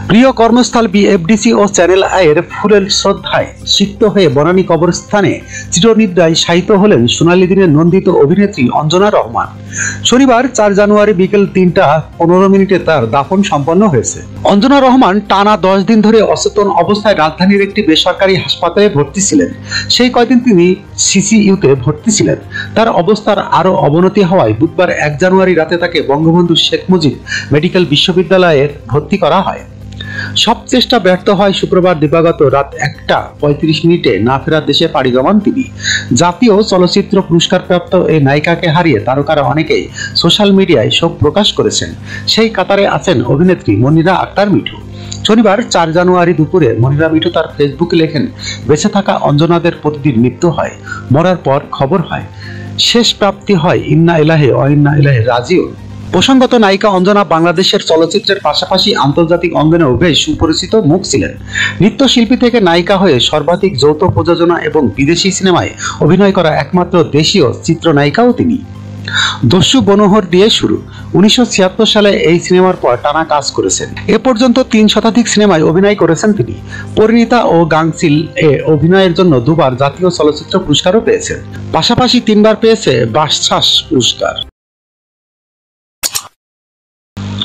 প্রিয় কর্মস্থল বিএফডিসি ও চ্যানেল আইয়ের ফুলের শ্রদ্ধায় সিক্ত হয়ে বনানী কবরস্থানে চিরনিদ্রায় শায়িত হলেন সোনালী দিনের নন্দিত অভিনেত্রী অঞ্জনা রহমান। শনিবার ৪ জানুয়ারি বিকেল ৩টা ১৫ তার দাফন সম্পন্ন হয়েছে। অঞ্জনা রহমান টানা ১০ দিন ধরে অচেতন অবস্থায় রাজধানীর একটি বেসরকারি হাসপাতালে ভর্তি ছিলেন। সেই কয়দিন তিনি সিসিইউতে ভর্তি ছিলেন। তার অবস্থার আরও অবনতি হওয়ায় বুধবার ১ জানুয়ারি রাতে তাকে বঙ্গবন্ধু শেখ মুজিব মেডিকেল বিশ্ববিদ্যালয়ে ভর্তি করা হয়। সব চেষ্টা ব্যর্থ হয়। শুক্রবার দিবাগত রাত ১টা ৩৫ না ফেরার দেশে পাড়ি জমান তিনি। জাতীয় চলচ্চিত্র পুরস্কারপ্রাপ্ত এই নায়িকাকে হারিয়ে তারকারা অনেকেই সোশ্যাল মিডিয়ায় শোক প্রকাশ করেছেন। সেই কাতারে আছেন অভিনেত্রী মনিরা আক্তার মিঠু। শনিবার ৪ জানুয়ারি দুপুরে মনিরা মিঠু তার ফেসবুকে লেখেন, বেঁচে থাকা অঞ্জনাদের প্রতিদিন মৃত্যু হয়, মরার পর খবর হয়, শেষ প্রাপ্তি হয় ইন্না ইলাহি ওয়া ইন্না ইলাইহি রাজিউন। প্রসঙ্গত নায়িকা অঞ্জনা বাংলাদেশের চলচ্চিত্রের পাশাপাশি আন্তর্জাতিক অঙ্গনেও বেশ সুপরিচিত মুখ ছিলেন। নৃত্যশিল্পী থেকে নায়িকা হয়ে সর্বাধিক যৌথ প্রযোজনা এবং বিদেশি সিনেমায় অভিনয় করা একমাত্র দেশীয় চিত্রনায়িকাও তিনি। দস্যু বনোহর দিয়ে শুরু। ১৯৭৬ সালে এই সিনেমার পর টানা কাজ করেছেন। এ পর্যন্ত ৩ শতাধিক সিনেমায় অভিনয় করেছেন তিনি। পরিণীতা ও গাংচিল এ অভিনয়ের জন্য ২বার জাতীয় চলচ্চিত্র পুরস্কারও পেয়েছেন। পাশাপাশি ৩বার পেয়েছে বাচসাস পুরস্কার।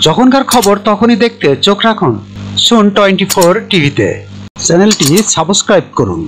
যখনকার খবর তখনই দেখতে চোখ রাখুন সুন 24 টিভিতে। চ্যানেলটি সাবস্ক্রাইব করুন।